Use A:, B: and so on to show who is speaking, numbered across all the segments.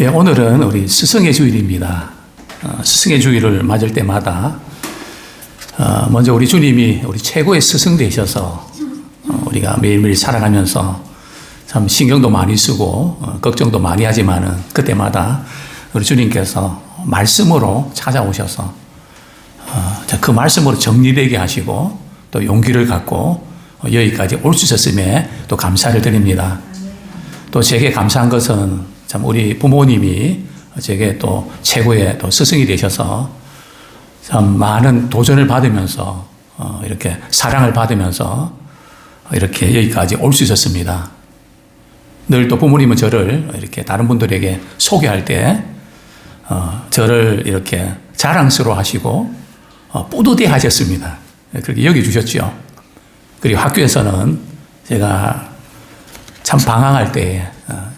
A: 예, 오늘은 우리 스승의 주일입니다. 스승의 주일을 맞을 때마다 먼저 우리 주님이 우리 최고의 스승 되셔서 우리가 매일매일 살아가면서 참 신경도 많이 쓰고 걱정도 많이 하지만은 그때마다 우리 주님께서 말씀으로 찾아오셔서 그 말씀으로 정리되게 하시고 또 용기를 갖고 여기까지 올 수 있었음에 또 감사를 드립니다. 또 제게 감사한 것은 참 우리 부모님이 제게 또 최고의 또 스승이 되셔서 참 많은 도전을 받으면서 이렇게 사랑을 받으면서 이렇게 여기까지 올 수 있었습니다. 늘 또 부모님은 저를 이렇게 다른 분들에게 소개할 때 저를 이렇게 자랑스러워 하시고 뿌듯해 하셨습니다. 그렇게 여겨주셨죠. 그리고 학교에서는 제가 참 방황할 때,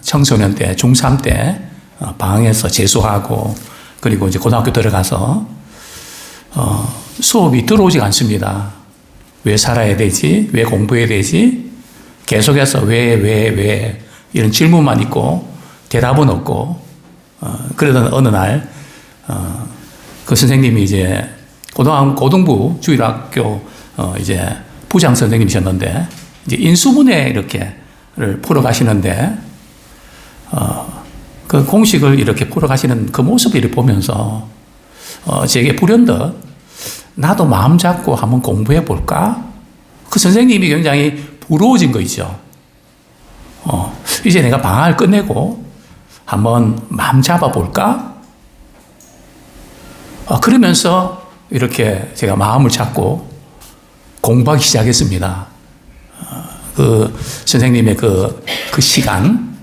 A: 청소년 때, 중3 때 방황해서 재수하고 그리고 이제 고등학교 들어가서 수업이 들어오지가 않습니다. 왜 살아야 되지? 왜 공부해야 되지? 계속해서 왜 이런 질문만 있고 대답은 없고 그러던 어느 날 그 선생님이 이제 고등부 주일학교 이제 부장 선생님이셨는데 이제 인수분해 이렇게를 풀어 가시는데 그 공식을 이렇게 풀어 가시는 그 모습을 보면서 제게 불현듯 나도 마음 잡고 한번 공부해 볼까? 그 선생님이 굉장히 부러워진 거 있죠. 이제 내가 방학을 끝내고 한번 마음 잡아 볼까? 그러면서 이렇게 제가 마음을 잡고 공부하기 시작했습니다. 그 선생님의 그 시간,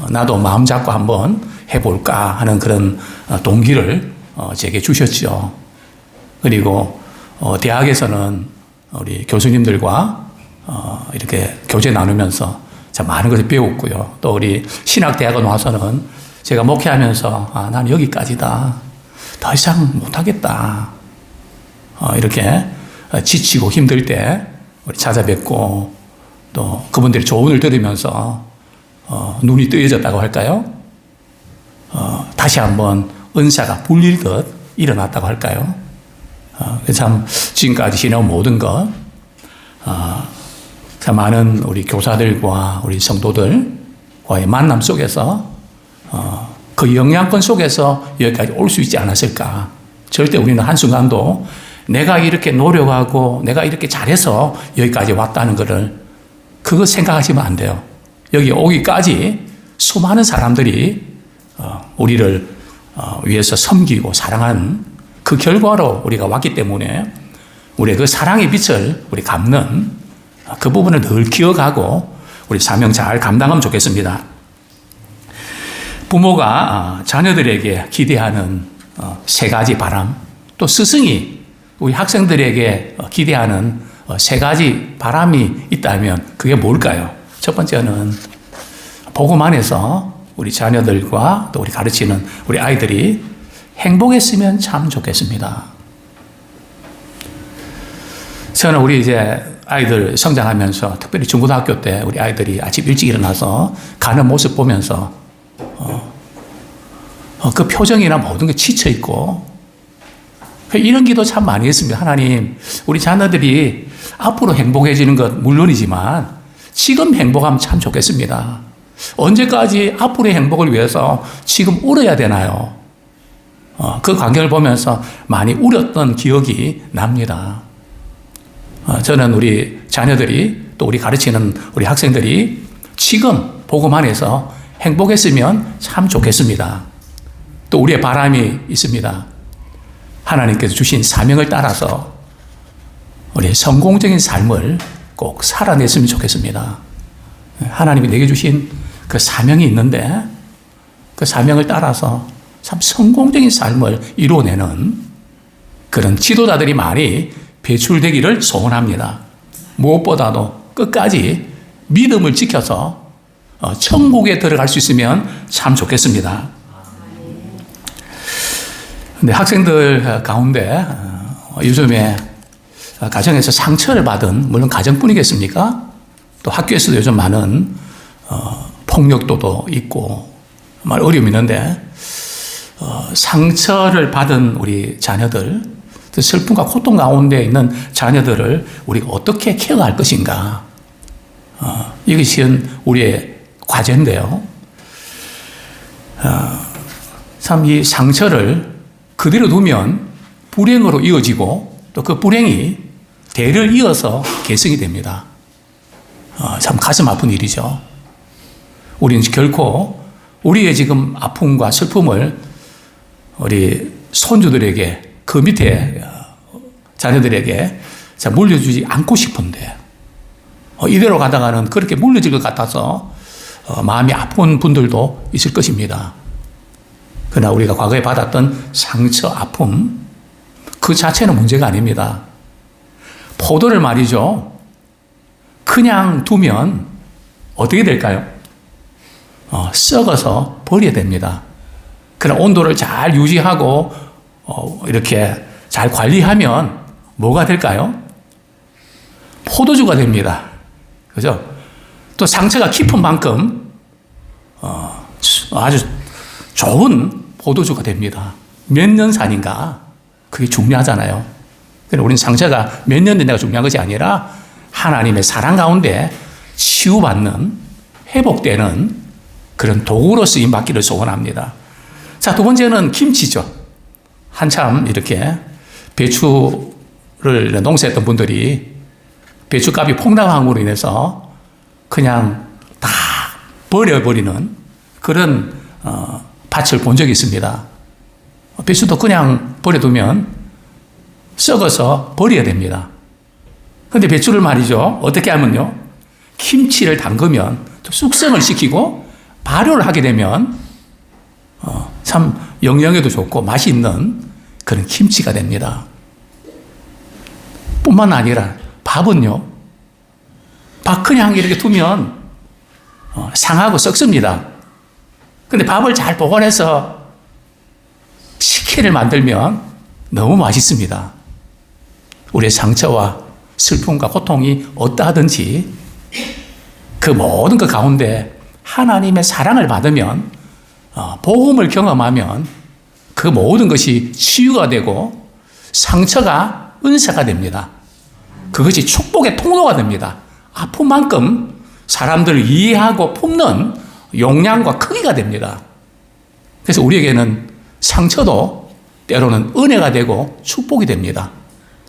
A: 나도 마음 잡고 한번 해볼까 하는 그런 동기를 제게 주셨죠. 그리고 대학에서는 우리 교수님들과 이렇게 교제 나누면서 참 많은 것을 배웠고요. 또 우리 신학대학원 와서는 제가 목회하면서 나는 여기까지다. 더 이상 못하겠다. 이렇게 지치고 힘들 때 우리 찾아뵙고 또 그분들의 조언을 들으면서 눈이 뜨여졌다고 할까요? 다시 한번 은사가 불릴듯 일어났다고 할까요? 참 지금까지 지내온 모든 것, 참 많은 우리 교사들과 우리 성도들과의 만남 속에서 그 영향권 속에서 여기까지 올 수 있지 않았을까. 절대 우리는 한순간도 내가 이렇게 노력하고 내가 이렇게 잘해서 여기까지 왔다는 것을 그거 생각하시면 안 돼요. 여기 오기까지 수많은 사람들이 우리를 위해서 섬기고 사랑한 그 결과로 우리가 왔기 때문에 우리의 그 사랑의 빛을 우리 갚는 그 부분을 늘 기억하고 우리 사명 잘 감당하면 좋겠습니다. 부모가 자녀들에게 기대하는 세 가지 바람, 또 스승이 우리 학생들에게 기대하는 세 가지 바람이 있다면 그게 뭘까요? 첫 번째는 복음 안에서 우리 자녀들과 또 우리 가르치는 우리 아이들이 행복했으면 참 좋겠습니다. 저는 우리 이제 아이들 성장하면서 특별히 중고등학교 때 우리 아이들이 아침 일찍 일어나서 가는 모습 보면서 그 표정이나 모든 게 지쳐있고 이런 기도 참 많이 했습니다. 하나님, 우리 자녀들이 앞으로 행복해지는 것 물론이지만 지금 행복하면 참 좋겠습니다. 언제까지 앞으로의 행복을 위해서 지금 울어야 되나요? 그 광경을 보면서 많이 울었던 기억이 납니다. 저는 우리 자녀들이 또 우리 가르치는 우리 학생들이 지금 복음 안에서 행복했으면 참 좋겠습니다. 또 우리의 바람이 있습니다. 하나님께서 주신 사명을 따라서 우리의 성공적인 삶을 꼭 살아냈으면 좋겠습니다. 하나님이 내게 주신 그 사명이 있는데 그 사명을 따라서 참 성공적인 삶을 이루어내는 그런 지도자들이 많이 배출되기를 소원합니다. 무엇보다도 끝까지 믿음을 지켜서 천국에 들어갈 수 있으면 참 좋겠습니다. 근데 학생들 가운데 요즘에 가정에서 상처를 받은, 물론 가정뿐이겠습니까? 또 학교에서도 요즘 많은 폭력도도 있고 정말 어려움이 있는데 상처를 받은 우리 자녀들, 슬픔과 고통 가운데 있는 자녀들을 우리가 어떻게 케어할 것인가, 이것이 우리의 과제인데요. 참 이 상처를 그대로 두면 불행으로 이어지고 또 그 불행이 대를 이어서 계승이 됩니다. 참 가슴 아픈 일이죠. 우리는 결코 우리의 지금 아픔과 슬픔을 우리 손주들에게, 그 밑에 자녀들에게 물려주지 않고 싶은데 이대로 가다가는 그렇게 물려질 것 같아서 마음이 아픈 분들도 있을 것입니다. 그러나 우리가 과거에 받았던 상처, 아픔 그 자체는 문제가 아닙니다. 포도를 말이죠, 그냥 두면 어떻게 될까요? 썩어서 버려야 됩니다. 그러나 온도를 잘 유지하고 이렇게 잘 관리하면 뭐가 될까요? 포도주가 됩니다. 그죠? 또 상처가 깊은 만큼 아주 좋은 포도주가 됩니다. 몇 년 산인가, 그게 중요하잖아요. 그러니까 우리는 상처가 몇 년 된다가 중요한 것이 아니라 하나님의 사랑 가운데 치유받는, 회복되는 그런 도구로 쓰임 받기를 소원합니다. 자, 두 번째는 김치죠. 한참 이렇게 배추를 농사했던 분들이 배추값이 폭락함으로 인해서 그냥 다 버려버리는 그런 밭을 본 적이 있습니다. 배추도 그냥 버려두면 썩어서 버려야 됩니다. 그런데 배추를 말이죠, 어떻게 하면요, 김치를 담그면 또 숙성을 시키고 발효를 하게 되면 참 영양에도 좋고 맛이 있는 그런 김치가 됩니다. 뿐만 아니라 밥은요, 밥 그냥 이렇게 두면 상하고 썩습니다. 근데 밥을 잘 보관해서 식혜를 만들면 너무 맛있습니다. 우리의 상처와 슬픔과 고통이 어떠하든지 그 모든 것 가운데 하나님의 사랑을 받으면, 복음을 경험하면 그 모든 것이 치유가 되고 상처가 은사가 됩니다. 그것이 축복의 통로가 됩니다. 아픈 만큼 사람들을 이해하고 품는 용량과 크기가 됩니다. 그래서 우리에게는 상처도 때로는 은혜가 되고 축복이 됩니다.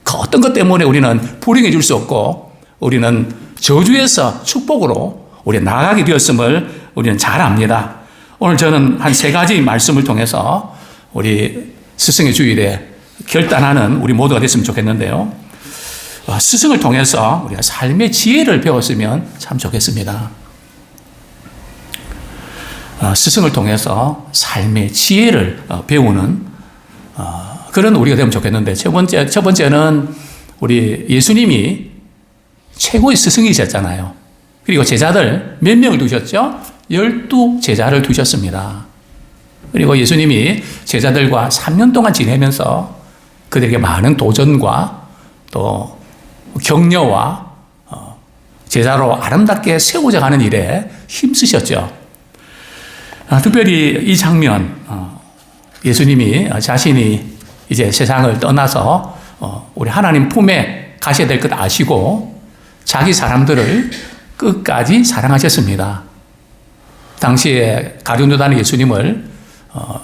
A: 그 어떤 것 때문에 우리는 불행해질 수 없고 우리는 저주에서 축복으로 우리 나아가게 되었음을 우리는 잘 압니다. 오늘 저는 한 세 가지 말씀을 통해서 우리 스승의 주일에 결단하는 우리 모두가 됐으면 좋겠는데요. 스승을 통해서 우리가 삶의 지혜를 배웠으면 참 좋겠습니다. 스승을 통해서 삶의 지혜를 배우는 그런 우리가 되면 좋겠는데, 첫 번째는 우리 예수님이 최고의 스승이셨잖아요. 그리고 제자들 몇 명을 두셨죠? 12제자를 두셨습니다. 그리고 예수님이 제자들과 3년 동안 지내면서 그들에게 많은 도전과 또 격려와 제자로 아름답게 세우자 하는 일에 힘쓰셨죠. 특별히 이 장면, 예수님이 자신이 이제 세상을 떠나서 우리 하나님 품에 가셔야 될 것 아시고 자기 사람들을 끝까지 사랑하셨습니다. 당시에 가룟유다는 예수님을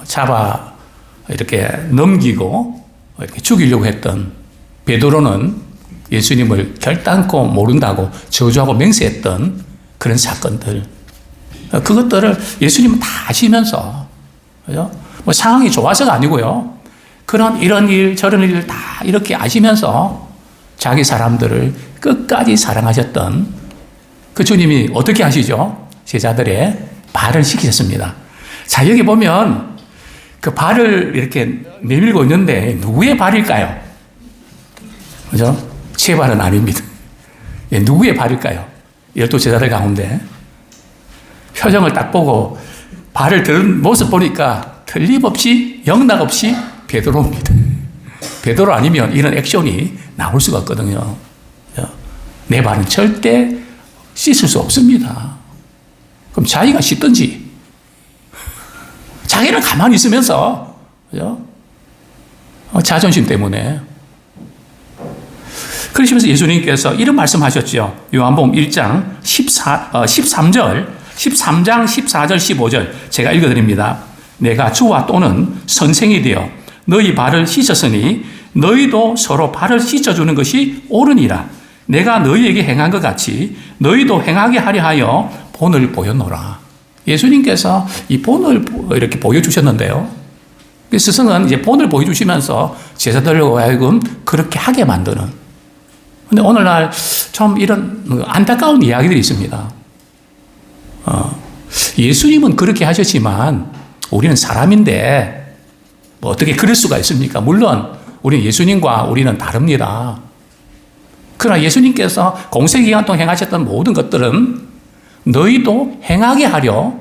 A: 잡아 이렇게 넘기고 이렇게 죽이려고 했던 베드로는 예수님을 결단코 모른다고 저주하고 맹세했던 그런 사건들, 그것들을 예수님은 다 아시면서, 그죠? 뭐 상황이 좋아서가 아니고요. 이런 일, 저런 일을 다 이렇게 아시면서 자기 사람들을 끝까지 사랑하셨던 그 주님이 어떻게 하시죠? 제자들의 발을 씻기셨습니다. 자, 여기 보면 그 발을 이렇게 내밀고 있는데 누구의 발일까요? 그죠? 제 발은 아닙니다. 누구의 발일까요? 12제자들 가운데. 표정을 딱 보고 발을 든 모습 보니까 틀림없이 영락 없이 베드로입니다. 베드로 아니면 이런 액션이 나올 수가 없거든요. 내 발은 절대 씻을 수 없습니다. 그럼 자기가 씻든지 자기는 가만히 있으면서, 그죠? 자존심 때문에. 그러시면서 예수님께서 이런 말씀하셨죠. 요한복음 1장 13장 14절 15절 제가 읽어드립니다. 내가 주와 또는 선생이 되어 너희 발을 씻었으니 너희도 서로 발을 씻어주는 것이 옳으니라. 내가 너희에게 행한 것 같이 너희도 행하게 하려 하여 본을 보였노라. 예수님께서 이 본을 이렇게 보여주셨는데요. 스승은 이제 본을 보여주시면서 제자들로 하여금 그렇게 하게 만드는. 근데 오늘날 좀 이런 안타까운 이야기들이 있습니다. 예수님은 그렇게 하셨지만 우리는 사람인데 뭐 어떻게 그럴 수가 있습니까? 물론 우리는 예수님과 우리는 다릅니다. 그러나 예수님께서 공생기간 동안 행하셨던 모든 것들은 너희도 행하게 하려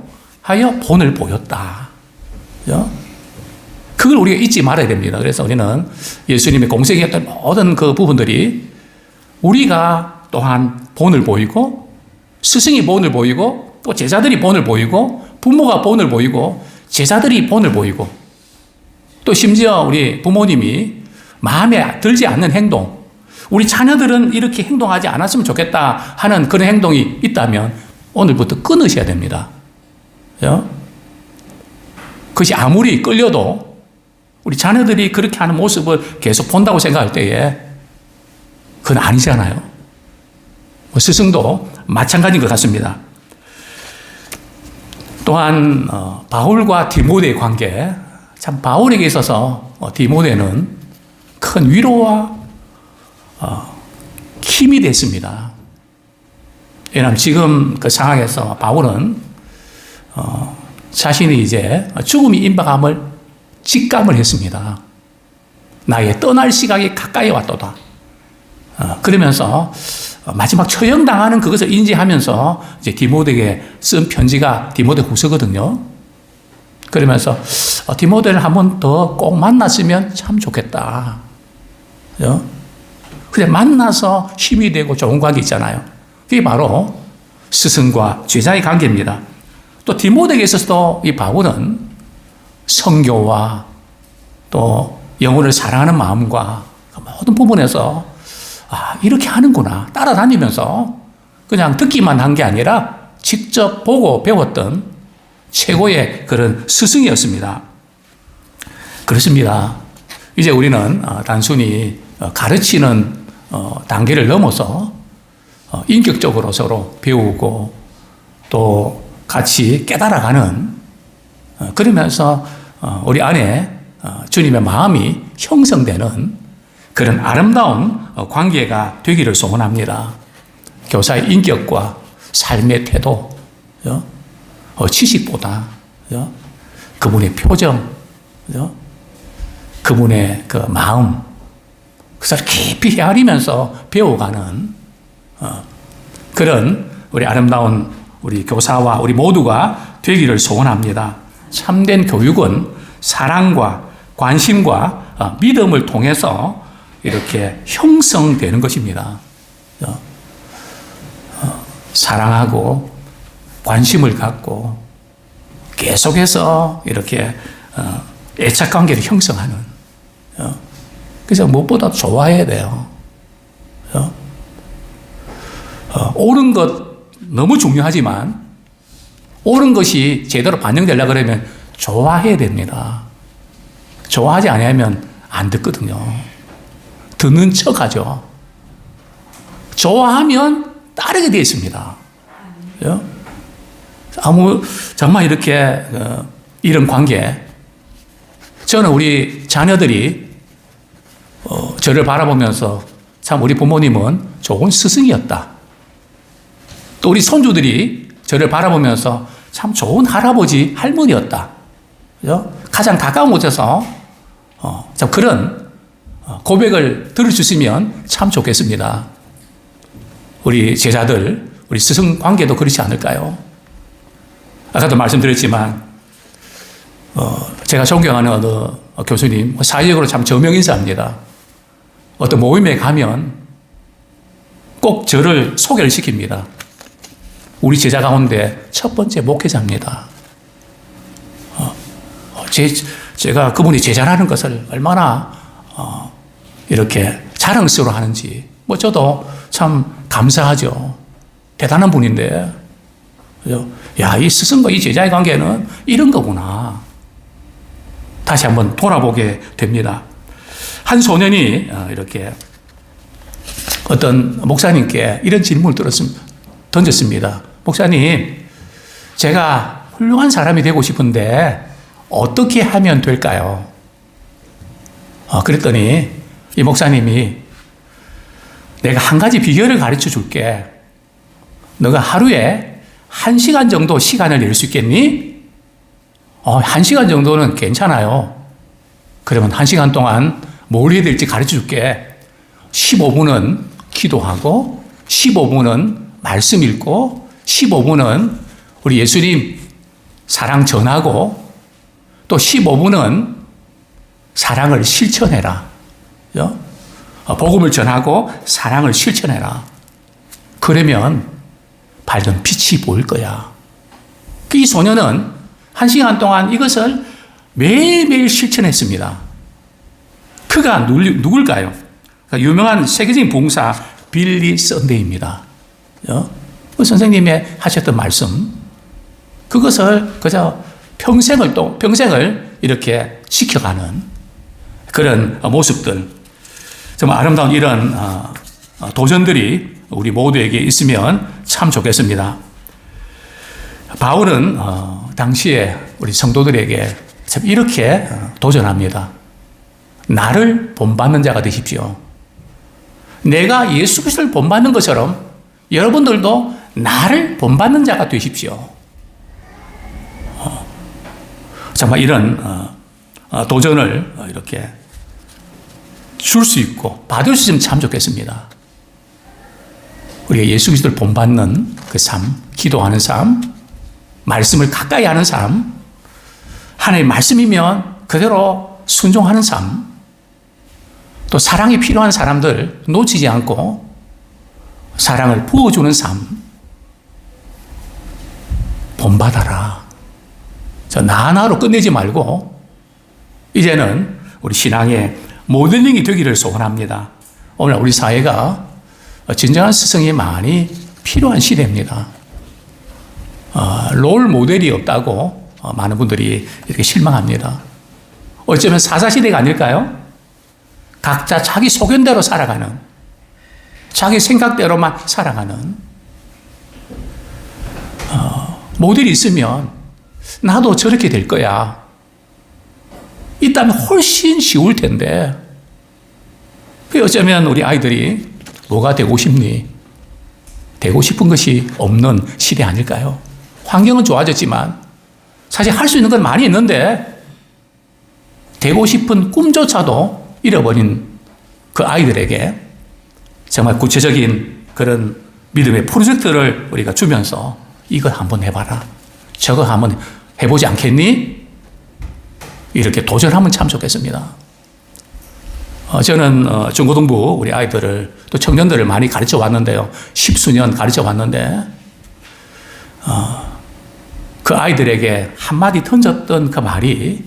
A: 하여 본을 보였다. 그걸 우리가 잊지 말아야 됩니다. 그래서 우리는 예수님의 공생기간 모든 그 부분들이 우리가 또한 본을 보이고 스승이 본을 보이고 또 제자들이 본을 보이고 부모가 본을 보이고 제자들이 본을 보이고 또 심지어 우리 부모님이 마음에 들지 않는 행동, 우리 자녀들은 이렇게 행동하지 않았으면 좋겠다 하는 그런 행동이 있다면 오늘부터 끊으셔야 됩니다. 그것이 아무리 끌려도 우리 자녀들이 그렇게 하는 모습을 계속 본다고 생각할 때에 그건 아니잖아요. 스승도 마찬가지인 것 같습니다. 또한 바울과 디모데의 관계, 참 바울에게 있어서 디모데는 큰 위로와 힘이 됐습니다. 왜냐하면 지금 그 상황에서 바울은 자신이 이제 죽음이 임박함을 직감을 했습니다. 나의 떠날 시각이 가까이 왔도다. 그러면서 마지막 처형당하는 그것을 인지하면서 이제 디모데에게 쓴 편지가 디모데 후서거든요. 그러면서 디모데를 한 번 더 꼭 만났으면 참 좋겠다. 근데 만나서 힘이 되고 좋은 관계 있잖아요. 그게 바로 스승과 제자의 관계입니다. 또 디모데에게 있어서도 이 바울은 성교와 또 영혼을 사랑하는 마음과 모든 부분에서 이렇게 하는구나 따라다니면서 그냥 듣기만 한 게 아니라 직접 보고 배웠던 최고의 그런 스승이었습니다. 그렇습니다. 이제 우리는 단순히 가르치는 단계를 넘어서 인격적으로 서로 배우고 또 같이 깨달아가는 그러면서 우리 안에 주님의 마음이 형성되는 그런 아름다운 관계가 되기를 소원합니다. 교사의 인격과 삶의 태도, 지식보다 그분의 표정, 그분의 그 마음, 그것을 깊이 헤아리면서 배워가는 그런 우리 아름다운 우리 교사와 우리 모두가 되기를 소원합니다. 참된 교육은 사랑과 관심과 믿음을 통해서 이렇게 형성되는 것입니다. 사랑하고 관심을 갖고 계속해서 이렇게 애착관계를 형성하는. 그래서 무엇보다 좋아해야 돼요. 옳은 것 너무 중요하지만 옳은 것이 제대로 반영되려고 그러면 좋아해야 됩니다. 좋아하지 않으면 안 듣거든요. 듣는 척하죠. 좋아하면 따르게 되어 있습니다. 정말 이렇게 이런 관계, 저는 우리 자녀들이 저를 바라보면서 참 우리 부모님은 좋은 스승이었다. 또 우리 손주들이 저를 바라보면서 참 좋은 할아버지, 할머니였다. 가장 가까운 곳에서 참 그런 고백을 들을 수 있으면 참 좋겠습니다. 우리 제자들, 우리 스승 관계도 그렇지 않을까요? 아까도 말씀드렸지만 제가 존경하는 어느 교수님, 사회적으로 참 저명인사입니다. 어떤 모임에 가면 꼭 저를 소개를 시킵니다. 우리 제자 가운데 첫 번째 목회자입니다. 제가 그분이 제자라는 것을 얼마나 이렇게 자랑스러워 하는지, 뭐 저도 참 감사하죠. 대단한 분인데, 야, 이 스승과 이 제자의 관계는 이런 거구나. 다시 한번 돌아보게 됩니다. 한 소년이 이렇게 어떤 목사님께 이런 질문을 던졌습니다. 목사님, 제가 훌륭한 사람이 되고 싶은데 어떻게 하면 될까요? 그랬더니 이 목사님이 내가 한 가지 비결을 가르쳐 줄게. 너가 하루에 1시간 정도 시간을 낼 수 있겠니? 1시간 정도는 괜찮아요. 그러면 1시간 동안 뭘 해야 될지 가르쳐 줄게. 15분은 기도하고, 15분은 말씀 읽고, 15분은 우리 예수님 사랑 전하고, 또 15분은 사랑을 실천해라. 복음을 전하고 사랑을 실천해라. 그러면 밝은 빛이 보일 거야. 이 소년은 1시간 동안 이것을 매일매일 실천했습니다. 그가 누굴까요? 유명한 세계적인 봉사 빌리 썬데이입니다. 그 선생님이 하셨던 말씀, 그것을 그저 평생을 이렇게 지켜가는 그런 모습들, 정말 아름다운 이런 도전들이 우리 모두에게 있으면 참 좋겠습니다. 바울은 당시에 우리 성도들에게 참 이렇게 도전합니다. 나를 본받는 자가 되십시오. 내가 예수 그리스도를 본받는 것처럼 여러분들도 나를 본받는 자가 되십시오. 정말 이런 도전을 이렇게 줄 수 있고 받을 수 있으면 참 좋겠습니다. 우리가 예수 그리스도를 본받는 그 삶, 기도하는 삶, 말씀을 가까이 하는 삶, 하나님의 말씀이면 그대로 순종하는 삶, 또 사랑이 필요한 사람들 놓치지 않고 사랑을 부어주는 삶, 본받아라. 나 하나로 끝내지 말고 이제는 우리 신앙의 모델링이 되기를 소원합니다. 오늘 우리 사회가 진정한 스승이 많이 필요한 시대입니다. 롤 모델이 없다고 많은 분들이 이렇게 실망합니다. 어쩌면 사사시대가 아닐까요? 각자 자기 소견대로 살아가는, 자기 생각대로만 살아가는 모델이 있으면 나도 저렇게 될 거야. 있다면 훨씬 쉬울 텐데, 어쩌면 우리 아이들이 뭐가 되고 싶니? 되고 싶은 것이 없는 시대 아닐까요? 환경은 좋아졌지만 사실 할 수 있는 건 많이 있는데 되고 싶은 꿈조차도 잃어버린 그 아이들에게 정말 구체적인 그런 믿음의 프로젝트를 우리가 주면서 이거 한번 해봐라. 저거 한번 해보지 않겠니? 이렇게 도전하면 참 좋겠습니다. 저는 중고등부 우리 아이들을 또 청년들을 많이 가르쳐 왔는데요. 10수년 가르쳐 왔는데 그 아이들에게 한마디 던졌던 그 말이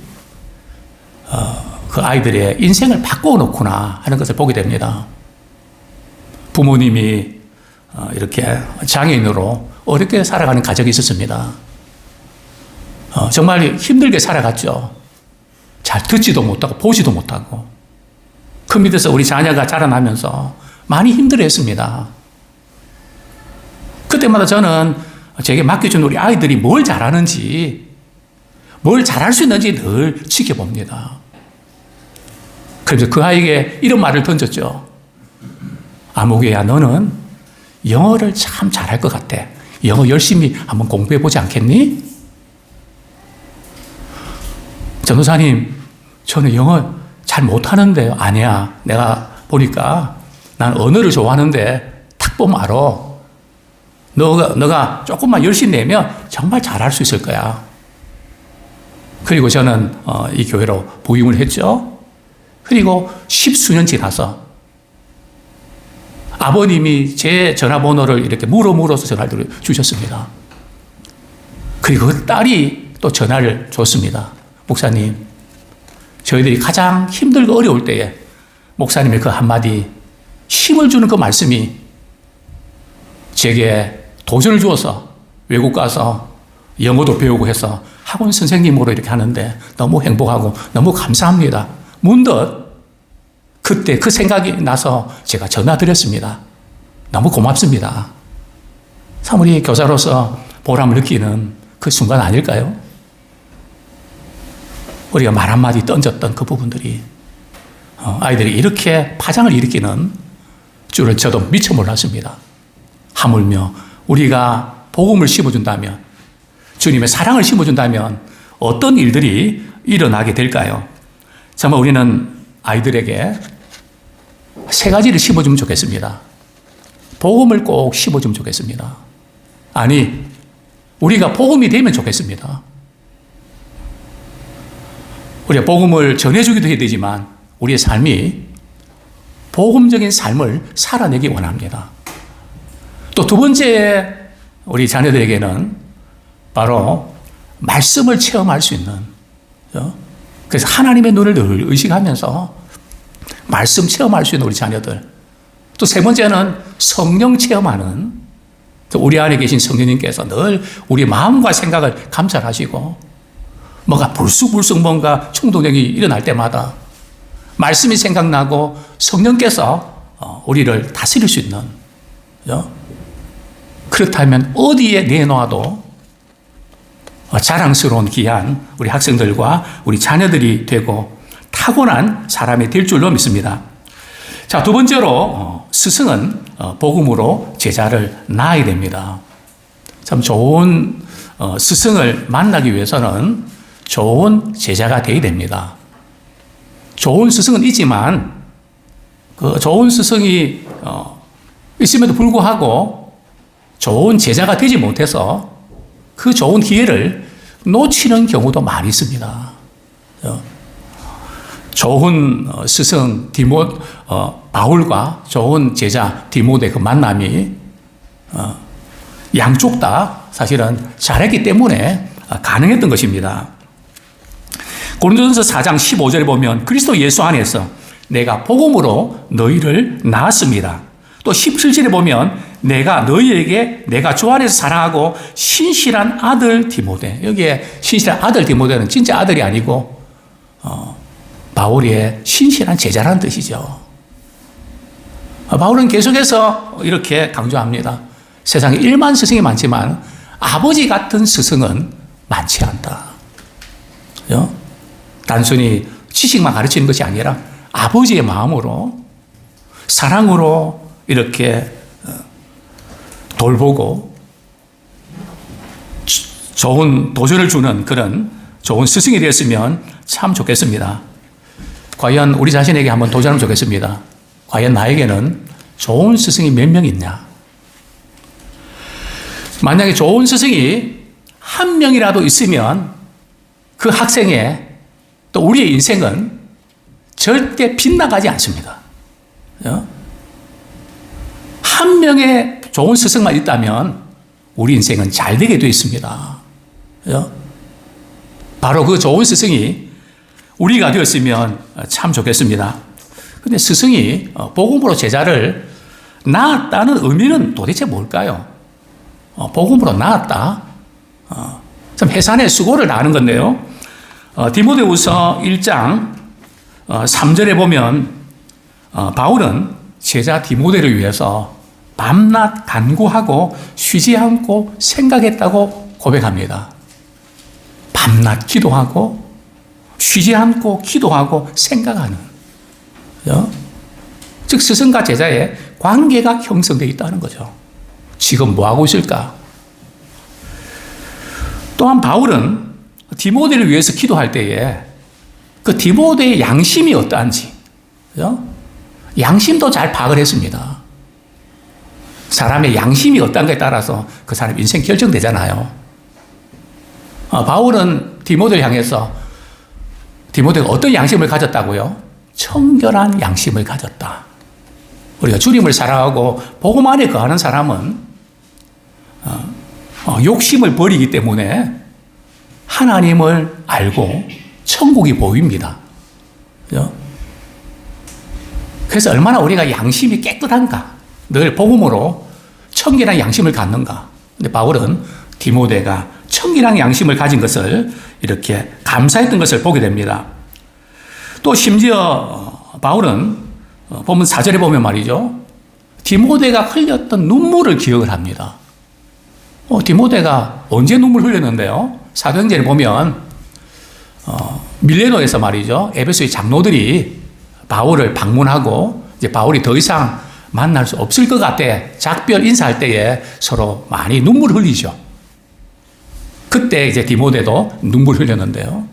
A: 그 아이들의 인생을 바꿔놓구나 하는 것을 보게 됩니다. 부모님이 이렇게 장애인으로 어렵게 살아가는 가정이 있었습니다. 정말 힘들게 살아갔죠. 잘 듣지도 못하고 보지도 못하고 그 밑에서 우리 자녀가 자라나면서 많이 힘들어했습니다. 그때마다 저는 제게 맡겨준 우리 아이들이 뭘 잘하는지, 뭘 잘할 수 있는지 늘 지켜봅니다. 그래서 그 아이에게 이런 말을 던졌죠. 아무개야, 너는 영어를 참 잘할 것 같아. 영어 열심히 한번 공부해보지 않겠니? 전도사님, 저는 영어 잘 못하는데요. 아니야. 내가 보니까 난 언어를 좋아하는데 딱 보면 알아. 너가 조금만 열심히 내면 정말 잘할 수 있을 거야. 그리고 저는 이 교회로 부임을 했죠. 그리고 10수년 지나서 아버님이 제 전화번호를 이렇게 물어서 전화를 주셨습니다. 그리고 그 딸이 또 전화를 줬습니다. 목사님, 저희들이 가장 힘들고 어려울 때에 목사님의 그 한마디, 힘을 주는 그 말씀이 제게 도전을 주어서 외국 가서 영어도 배우고 해서 학원 선생님으로 이렇게 하는데 너무 행복하고 너무 감사합니다. 문득 그때 그 생각이 나서 제가 전화드렸습니다. 너무 고맙습니다. 참 우리 교사로서 보람을 느끼는 그 순간 아닐까요? 우리가 말 한마디 던졌던 그 부분들이 아이들이 이렇게 파장을 일으키는 줄을 저도 미처 몰랐습니다. 하물며 우리가 복음을 심어준다면, 주님의 사랑을 심어준다면 어떤 일들이 일어나게 될까요? 정말 우리는 아이들에게 세 가지를 심어주면 좋겠습니다. 복음을 꼭 심어주면 좋겠습니다. 아니, 우리가 복음이 되면 좋겠습니다. 우리가 복음을 전해주기도 해야 되지만 우리의 삶이 복음적인 삶을 살아내기 원합니다. 또 두 번째, 우리 자녀들에게는 바로 말씀을 체험할 수 있는, 그래서 하나님의 눈을 늘 의식하면서 말씀 체험할 수 있는 우리 자녀들. 또 세 번째는 성령 체험하는, 우리 안에 계신 성령님께서 늘 우리 마음과 생각을 감찰하시고 뭔가 불쑥불쑥 뭔가 충동력이 일어날 때마다 말씀이 생각나고 성령께서 우리를 다스릴 수 있는, 그렇다면 어디에 내놓아도 자랑스러운 귀한 우리 학생들과 우리 자녀들이 되고 타고난 사람이 될 줄로 믿습니다. 자, 두 번째로 스승은 복음으로 제자를 낳아야 됩니다. 참 좋은 스승을 만나기 위해서는 좋은 제자가 되어야 됩니다. 좋은 스승은 있지만 그 좋은 스승이 있음에도 불구하고 좋은 제자가 되지 못해서 그 좋은 기회를 놓치는 경우도 많이 있습니다. 좋은 스승 바울과 좋은 제자 디모데 그 만남이 양쪽 다 사실은 잘했기 때문에 가능했던 것입니다. 고린도전서 4장 15절에 보면 그리스도 예수 안에서 내가 복음으로 너희를 낳았습니다. 또 17절에 보면 내가 너희에게 내가 주 안에서 사랑하고 신실한 아들 디모데, 여기에 신실한 아들 디모데는 진짜 아들이 아니고 바울의 신실한 제자라는 뜻이죠. 바울은 계속해서 이렇게 강조합니다. 세상에 1만 스승이 많지만 아버지 같은 스승은 많지 않다. 단순히 지식만 가르치는 것이 아니라 아버지의 마음으로 사랑으로 이렇게 돌보고 좋은 도전을 주는 그런 좋은 스승이 되었으면 참 좋겠습니다. 과연 우리 자신에게 한번 도전하면 좋겠습니다. 과연 나에게는 좋은 스승이 몇 명 있냐? 만약에 좋은 스승이 한 명이라도 있으면 그 학생의 또 우리의 인생은 절대 빗나가지 않습니다. 한 명의 좋은 스승만 있다면 우리 인생은 잘 되게 되어 있습니다. 바로 그 좋은 스승이 우리가 되었으면 참 좋겠습니다. 그런데 스승이 복음으로 제자를 낳았다는 의미는 도대체 뭘까요? 복음으로 낳았다? 참 해산의 수고를 다하는 건데요. 디모데후서 1장 3절에 보면 바울은 제자 디모데를 위해서 밤낮 간구하고 쉬지 않고 생각했다고 고백합니다. 밤낮 기도하고 쉬지 않고 기도하고 생각하는, 즉 스승과 제자의 관계가 형성되어 있다는 거죠. 지금 뭐하고 있을까? 또한 바울은 디모데를 위해서 기도할 때에 그 디모데의 양심이 어떠한지, 양심도 잘 파악을 했습니다. 사람의 양심이 어떤가에 따라서 그 사람 인생 결정되잖아요. 바울은 디모데를 향해서 디모데가 어떤 양심을 가졌다고요? 청결한 양심을 가졌다. 우리가 주님을 사랑하고 복음 안에 거하는 사람은 욕심을 버리기 때문에 하나님을 알고 천국이 보입니다. 그죠? 그래서 얼마나 우리가 양심이 깨끗한가, 늘 복음으로 청결한 양심을 갖는가. 근데 바울은 디모데가 청결한 양심을 가진 것을 이렇게 감사했던 것을 보게 됩니다. 또 심지어 바울은 보면 4절에 보면 말이죠, 디모데가 흘렸던 눈물을 기억을 합니다. 디모데가 언제 눈물 흘렸는데요? 사도행전에 보면 밀레노에서 말이죠, 에베소의 장로들이 바울을 방문하고 이제 바울이 더 이상 만날 수 없을 것 같아 작별 인사할 때에 서로 많이 눈물을 흘리죠. 그때 이제 디모데도 눈물 흘렸는데요,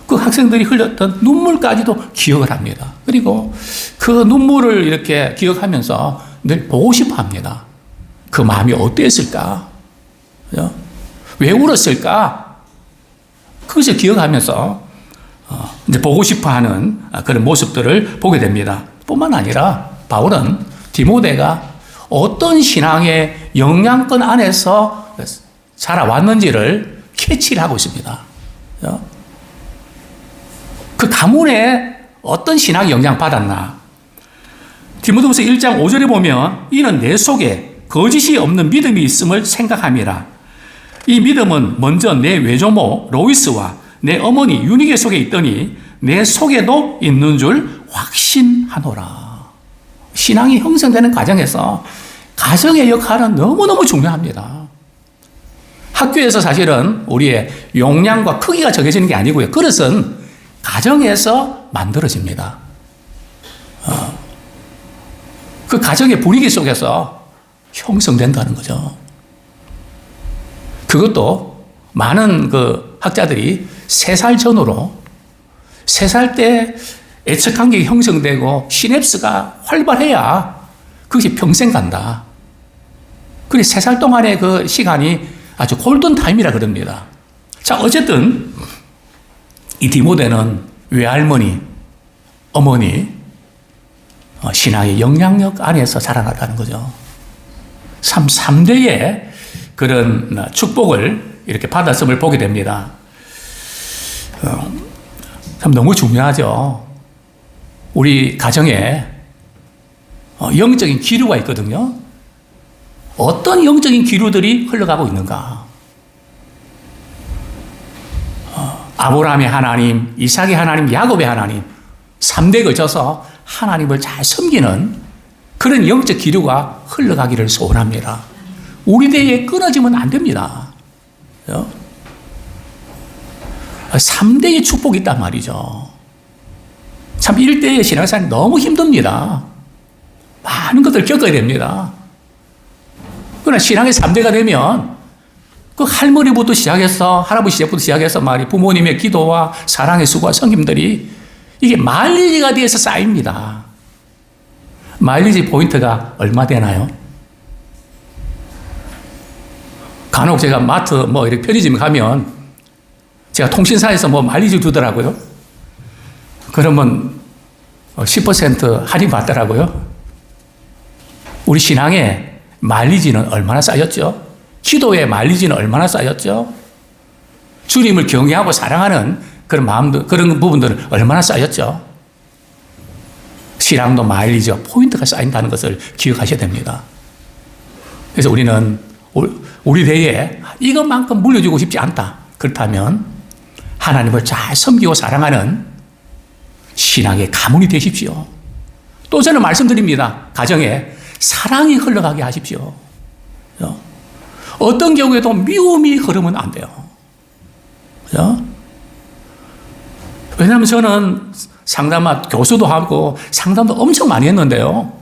A: 그 학생들이 흘렸던 눈물까지도 기억을 합니다. 그리고 그 눈물을 이렇게 기억하면서 늘 보고 싶어 합니다. 그 마음이 어땠을까? 왜 울었을까? 그것을 기억하면서 이제 보고 싶어 하는 그런 모습들을 보게 됩니다. 뿐만 아니라 바울은 디모데가 어떤 신앙의 영향권 안에서 자라왔는지를 캐치를 하고 있습니다. 그 가문에 어떤 신학이 영향받았나. 디모데후서 1장 5절에 보면 이는 내 속에 거짓이 없는 믿음이 있음을 생각함이라. 이 믿음은 먼저 내 외조모 로이스와 내 어머니 유니게 속에 있더니 내 속에도 있는 줄 확신하노라. 신앙이 형성되는 과정에서 가정의 역할은 너무너무 중요합니다. 학교에서 사실은 우리의 용량과 크기가 정해지는 게 아니고요, 그릇은 가정에서 만들어집니다. 그 가정의 분위기 속에서 형성된다는 거죠. 그것도 많은 그 학자들이 3살 전후로, 3살 때 애착관계가 형성되고 시냅스가 활발해야 그것이 평생 간다. 그래서 3살 동안의 그 시간이 아주 골든타임이라 그럽니다. 자, 어쨌든 이 디모데는 외할머니, 어머니, 신앙의 영향력 안에서 자라났다는 거죠. 3대의 그런 축복을 이렇게 받았음을 보게 됩니다. 참 너무 중요하죠. 우리 가정에 영적인 기류가 있거든요. 어떤 영적인 기류들이 흘러가고 있는가? 아브라함의 하나님, 이삭의 하나님, 야곱의 하나님, 3대 거쳐서 하나님을 잘 섬기는 그런 영적 기류가 흘러가기를 소원합니다. 우리 대에 끊어지면 안 됩니다. 3대의 축복이 있단 말이죠. 참 1대의 신앙생활이 너무 힘듭니다. 많은 것들을 겪어야 됩니다. 그러나 신앙의 3대가 되면 그 할머니부터 시작해서 할아버지 시작부터 시작해서 말이 부모님의 기도와 사랑의 수고와 섬김들이 이게 마일리지가 돼서 쌓입니다. 마일리지 포인트가 얼마 되나요? 간혹 제가 마트 뭐 이렇게 편의점 가면 제가 통신사에서 뭐 마일리지 주더라고요. 그러면 10% 할인 받더라고요. 우리 신앙의 마일리지는 얼마나 쌓였죠? 기도의 마일리지는 얼마나 쌓였죠? 주님을 경외하고 사랑하는 그런 마음들, 그런 부분들은 얼마나 쌓였죠? 신앙도 마일리지와 포인트가 쌓인다는 것을 기억하셔야 됩니다. 그래서 우리는 우리 대에 이것만큼 물려주고 싶지 않다. 그렇다면 하나님을 잘 섬기고 사랑하는 신앙의 가문이 되십시오. 또 저는 말씀드립니다. 가정에 사랑이 흘러가게 하십시오. 어떤 경우에도 미움이 흐르면 안 돼요. 왜냐하면 저는 교수도 하고 상담도 엄청 많이 했는데요.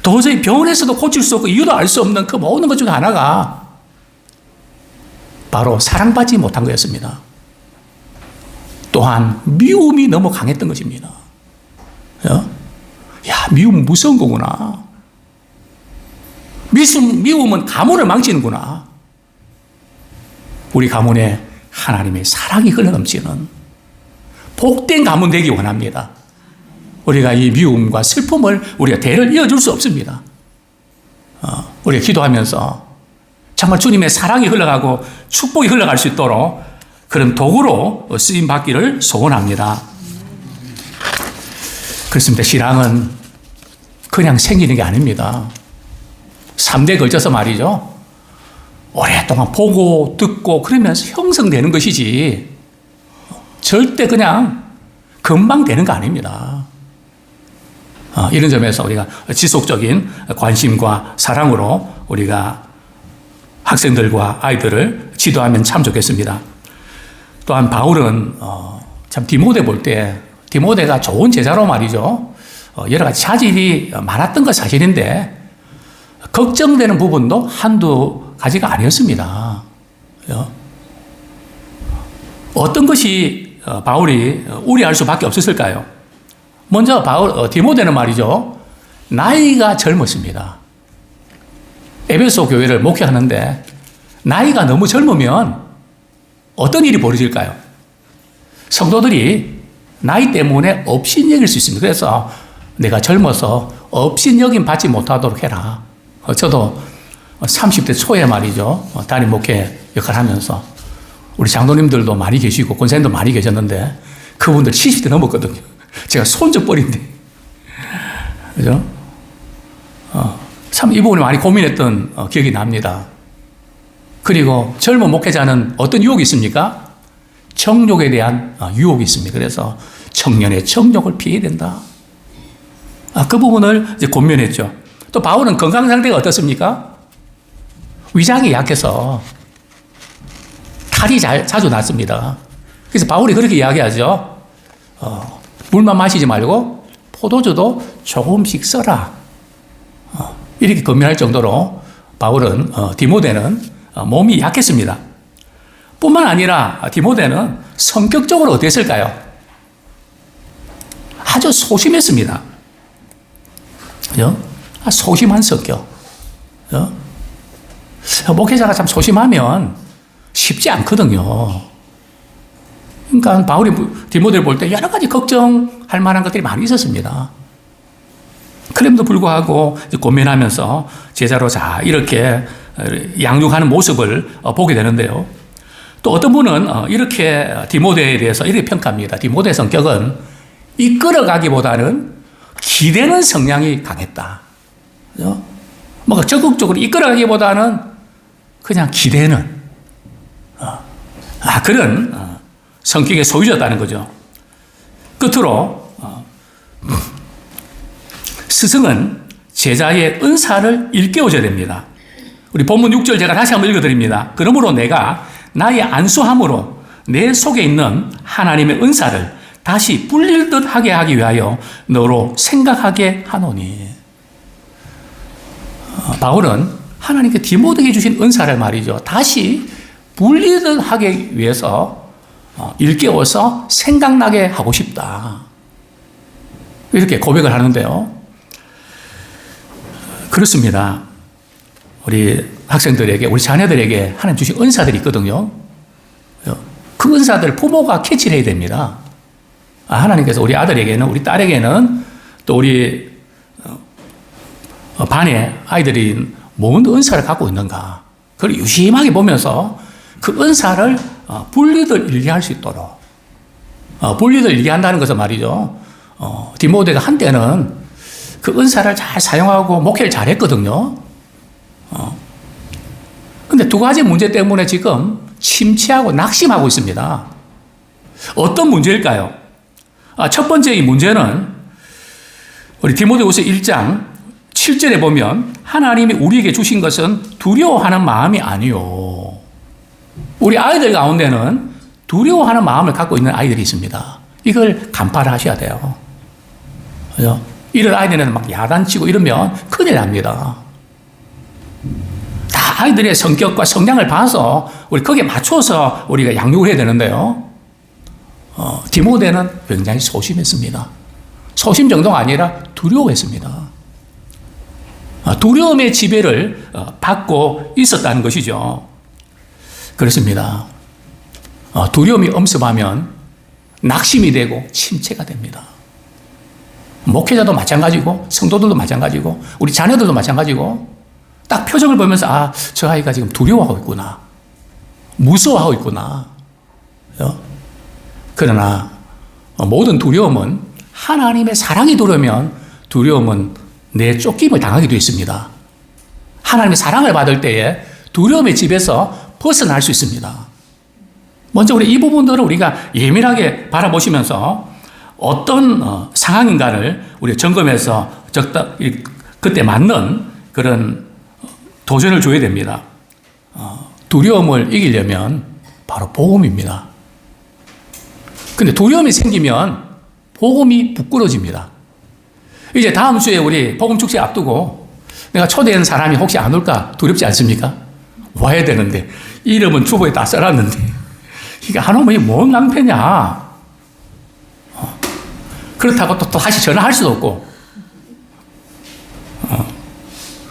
A: 도저히 병원에서도 고칠 수 없고 이유도 알 수 없는 그 모든 것 중에 하나가 바로 사랑받지 못한 거였습니다. 또한 미움이 너무 강했던 것입니다. 야, 미움 무서운 거구나. 미움은 가문을 망치는구나. 우리 가문에 하나님의 사랑이 흘러넘치는 복된 가문 되기 원합니다. 우리가 이 미움과 슬픔을 우리가 대를 이어줄 수 없습니다. 우리가 기도하면서 정말 주님의 사랑이 흘러가고 축복이 흘러갈 수 있도록 그런 도구로 쓰임 받기를 소원합니다. 그렇습니다. 신앙은 그냥 생기는 게 아닙니다. 3대 걸쳐서 말이죠. 오랫동안 보고 듣고 그러면서 형성되는 것이지 절대 그냥 금방 되는 거 아닙니다. 이런 점에서 우리가 지속적인 관심과 사랑으로 우리가 학생들과 아이들을 지도하면 참 좋겠습니다. 또한 바울은 참 디모데 볼 때 디모데가 좋은 제자로 말이죠. 여러 가지 자질이 많았던 건 사실인데 걱정되는 부분도 한두 가지가 아니었습니다. 어떤 것이 바울이 우려할 수밖에 없었을까요? 먼저 디모데는 말이죠. 나이가 젊었습니다. 에베소 교회를 목회하는데 나이가 너무 젊으면 어떤 일이 벌어질까요? 성도들이 나이 때문에 업신여길 수 있습니다. 그래서 내가 젊어서 업신여김 받지 못하도록 해라. 저도 30대 초에 말이죠. 담임 목회 역할을 하면서 우리 장로님들도 많이 계시고 권사님도 많이 계셨는데 그분들 70대 넘었거든요. 제가 손접벌인데. 그죠? 참 이 부분에 많이 고민했던 기억이 납니다. 그리고 젊은 목회자는 어떤 유혹이 있습니까? 정욕에 대한 유혹이 있습니다. 그래서 청년의 정욕을 피해야 된다. 그 부분을 이제 권면했죠. 또 바울은 건강 상태가 어떻습니까? 위장이 약해서 탈이 자주 났습니다. 그래서 바울이 그렇게 이야기하죠. 물만 마시지 말고 포도주도 조금씩 써라. 이렇게 권면할 정도로 바울은 디모데는 몸이 약했습니다. 뿐만 아니라 디모데는 성격적으로 어땠을까요? 아주 소심했습니다. 그죠? 소심한 성격. 그죠? 목회자가 참 소심하면 쉽지 않거든요. 그러니까 바울이 디모데를 볼 때 여러 가지 걱정할 만한 것들이 많이 있었습니다. 그럼에도 불구하고 고민하면서 제자로 이렇게 양육하는 모습을 보게 되는데요. 또 어떤 분은 이렇게 디모데에 대해서 이렇게 평가합니다. 디모데의 성격은 이끌어가기보다는 기대는 성향이 강했다. 그죠? 뭔가 적극적으로 이끌어가기보다는 그냥 기대는 그런 성격의 소유자였다는 거죠. 끝으로 스승은 제자의 은사를 일깨워줘야 됩니다. 우리 본문 6절 제가 다시 한번 읽어드립니다. 그러므로 내가 나의 안수함으로 내 속에 있는 하나님의 은사를 다시 불릴 듯 하게 하기 위하여 너로 생각하게 하노니. 바울은 하나님께 디모데에게 주신 은사를 말이죠. 다시 불리듯 하기 위해서 일깨워서 생각나게 하고 싶다. 이렇게 고백을 하는데요. 그렇습니다. 우리 학생들에게, 우리 자녀들에게 하나님 주신 은사들이 있거든요. 그 은사들 부모가 캐치를 해야 됩니다. 하나님께서 우리 아들에게는, 우리 딸에게는, 또 우리 반의 아이들이 뭔 은사를 갖고 있는가. 그걸 유심하게 보면서 그 은사를 분리들 일기할 수 있도록. 분리들 일기한다는 것은 말이죠. 디모데가 한때는 그 은사를 잘 사용하고 목회를 잘 했거든요. 근데 두 가지 문제 때문에 지금 침체하고 낙심하고 있습니다. 어떤 문제일까요? 첫 번째 이 문제는 우리 디모데후서 1장 7절에 보면 하나님이 우리에게 주신 것은 두려워하는 마음이 아니요. 우리 아이들 가운데는 두려워하는 마음을 갖고 있는 아이들이 있습니다. 이걸 간파를 하셔야 돼요. 그죠? 이런 아이들은 막 야단치고 이러면 큰일 납니다. 다 아이들의 성격과 성향을 봐서 우리 거기에 맞춰서 우리가 양육을 해야 되는데요. 디모데는 굉장히 소심했습니다. 소심 정도가 아니라 두려워했습니다. 두려움의 지배를 받고 있었다는 것이죠. 그렇습니다. 두려움이 엄습하면 낙심이 되고 침체가 됩니다. 목회자도 마찬가지고 성도들도 마찬가지고 우리 자녀들도 마찬가지고 딱 표정을 보면서 저 아이가 지금 두려워하고 있구나. 무서워하고 있구나. 그러나 모든 두려움은 하나님의 사랑이 들어오면 두려움은 내 쫓김을 당하게 되어 있습니다. 하나님의 사랑을 받을 때에 두려움의 집에서 벗어날 수 있습니다. 먼저 우리 이 부분들을 우리가 예민하게 바라보시면서 어떤 상황인가를 우리 점검해서 그때 맞는 그런 도전을 줘야 됩니다. 두려움을 이기려면 바로 복음입니다. 근데 두려움이 생기면 복음이 부끄러집니다. 이제 다음 주에 우리 복음 축제 앞두고 내가 초대한 사람이 혹시 안 올까 두렵지 않습니까? 와야 되는데 이름은 주보에 다 써놨는데 이게 안 오면 뭔 낭패냐. 그렇다고 또 다시 전화할 수도 없고.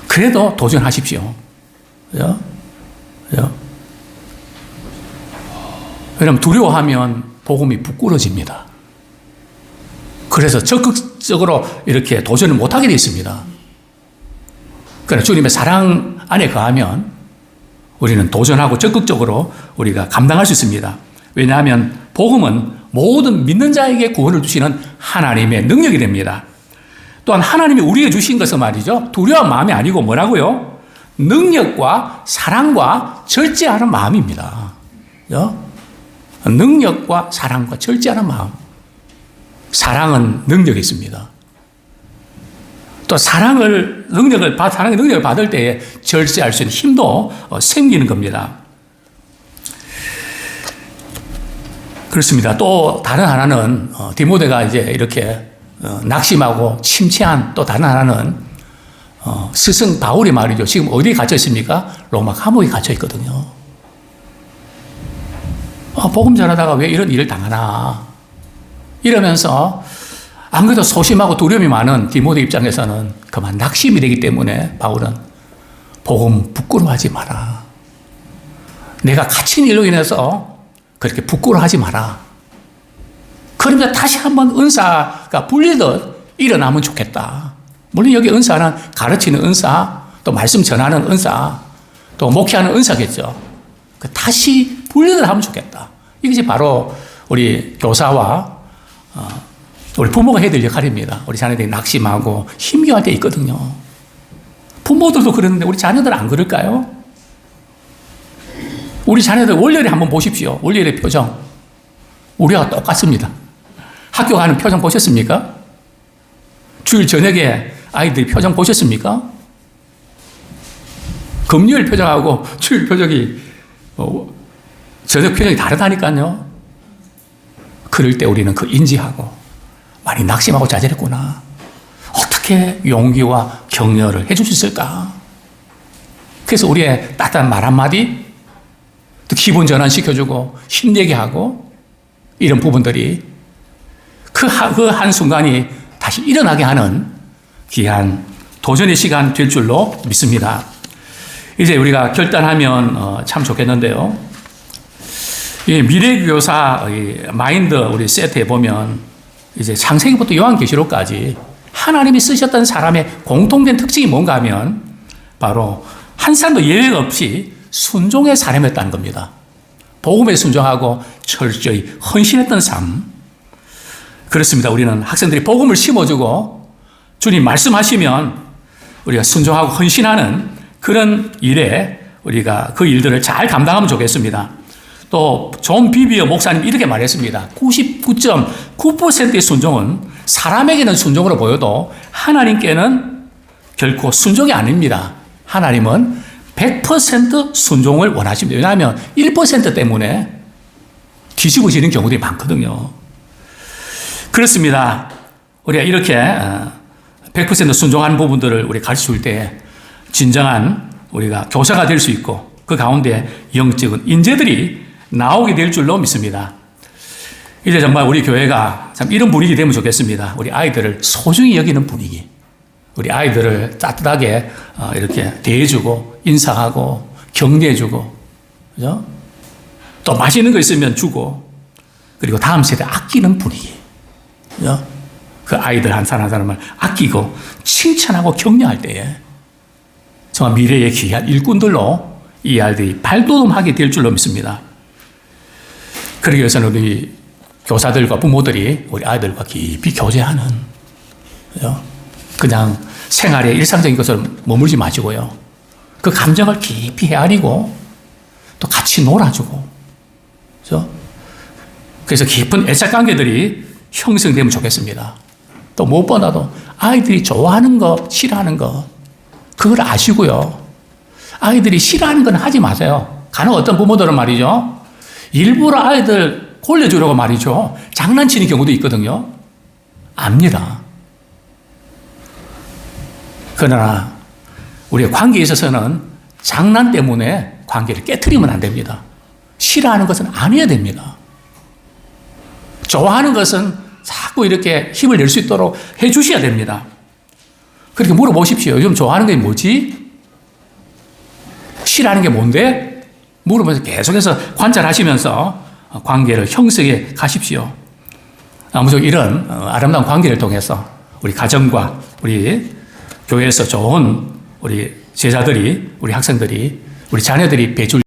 A: 그래도 도전하십시오. 그죠? 왜냐하면 두려워하면 복음이 부끄러집니다. 그래서 적극적으로 이렇게 도전을 못하게 되어 있습니다. 그러나 주님의 사랑 안에 거하면 우리는 도전하고 적극적으로 우리가 감당할 수 있습니다. 왜냐하면 복음은 모든 믿는 자에게 구원을 주시는 하나님의 능력이 됩니다. 또한 하나님이 우리에게 주신 것은 말이죠. 두려운 마음이 아니고 뭐라고요? 능력과 사랑과 절제하는 마음입니다. 능력과 사랑과 절제하는 마음. 사랑은 능력이 있습니다. 또 사랑의 능력을 받을 때에 절제할 수 있는 힘도 생기는 겁니다. 그렇습니다. 또 다른 하나는 디모데가 이제 이렇게 낙심하고 침체한 또 다른 하나는 스승 바울이 말이죠. 지금 어디에 갇혀 있습니까? 로마 감옥에 갇혀 있거든요. 복음 전하다가 왜 이런 일을 당하나 이러면서 안 그래도 소심하고 두려움이 많은 디모데 입장에서는 그만 낙심이 되기 때문에 바울은 복음 부끄러워하지 마라. 내가 갇힌 일로 인해서 그렇게 부끄러워하지 마라. 그러면 다시 한번 은사가 불리듯 일어나면 좋겠다. 물론 여기 은사는 가르치는 은사, 또 말씀 전하는 은사, 또 목회하는 은사겠죠. 다시 불리듯 하면 좋겠다. 이것이 바로 우리 교사와 우리 부모가 해야 될 역할입니다. 우리 자녀들이 낙심하고 힘겨워할 때 있거든요. 부모들도 그러는데 우리 자녀들은 안 그럴까요? 우리 자녀들 월요일에 한번 보십시오. 월요일의 표정. 우리와 똑같습니다. 학교 가는 표정 보셨습니까? 주일 저녁에 아이들이 표정 보셨습니까? 금요일 표정하고 주일 표정이 저녁 표정이 다르다니까요. 그럴 때 우리는 그 인지하고 많이 낙심하고 좌절했구나. 어떻게 용기와 격려를 해줄 수 있을까? 그래서 우리의 따뜻한 말 한마디, 또 기분 전환시켜주고 힘내게 하고 이런 부분들이 그 한순간이 다시 일어나게 하는 귀한 도전의 시간 될 줄로 믿습니다. 이제 우리가 결단하면 참 좋겠는데요. 이 미래교사 마인드 우리 세트에 보면 이제 창세기부터 요한계시록까지 하나님이 쓰셨던 사람의 공통된 특징이 뭔가 하면 바로 한 사람도 예외가 없이 순종의 사람이었다는 겁니다. 복음에 순종하고 철저히 헌신했던 삶. 그렇습니다. 우리는 학생들이 복음을 심어주고 주님 말씀하시면 우리가 순종하고 헌신하는 그런 일에 우리가 그 일들을 잘 감당하면 좋겠습니다. 또 존 비비어 목사님 이렇게 말했습니다. 99.9%의 순종은 사람에게는 순종으로 보여도 하나님께는 결코 순종이 아닙니다. 하나님은 100% 순종을 원하십니다. 왜냐하면 1% 때문에 뒤집어지는 경우들이 많거든요. 그렇습니다. 우리가 이렇게 100% 순종하는 부분들을 우리 가르쳐 줄 때 진정한 우리가 교사가 될 수 있고 그 가운데 영적인 인재들이 나오게 될 줄로 믿습니다. 이제 정말 우리 교회가 참 이런 분위기 되면 좋겠습니다. 우리 아이들을 소중히 여기는 분위기. 우리 아이들을 따뜻하게 이렇게 대해주고 인사하고 격려해주고, 그죠? 또 맛있는 거 있으면 주고, 그리고 다음 세대 아끼는 분위기. 그죠? 그 아이들 한 사람 한 사람을 아끼고 칭찬하고 격려할 때에 정말 미래의 귀한 일꾼들로 이 아이들이 발돋움하게 될 줄로 믿습니다. 그러기 위해서는 우리 교사들과 부모들이 우리 아이들과 깊이 교제하는, 그냥 생활의 일상적인 것을 머물지 마시고요. 그 감정을 깊이 헤아리고 또 같이 놀아주고, 그죠? 그래서 깊은 애착 관계들이 형성되면 좋겠습니다. 또 무엇보다도 아이들이 좋아하는 것, 싫어하는 것, 그걸 아시고요. 아이들이 싫어하는 건 하지 마세요. 간혹 어떤 부모들은 말이죠, 일부러 아이들 골려주려고 말이죠, 장난치는 경우도 있거든요. 압니다. 그러나 우리의 관계에 있어서는 장난 때문에 관계를 깨트리면 안 됩니다. 싫어하는 것은 안 해야 됩니다. 좋아하는 것은 자꾸 이렇게 힘을 낼 수 있도록 해 주셔야 됩니다. 그렇게 물어보십시오. 요즘 좋아하는 게 뭐지? 싫어하는 게 뭔데? 물어보면서 계속해서 관찰하시면서 관계를 형성해 가십시오. 아무쪼록 이런 아름다운 관계를 통해서 우리 가정과 우리 교회에서 좋은 우리 제자들이, 우리 학생들이, 우리 자녀들이 배출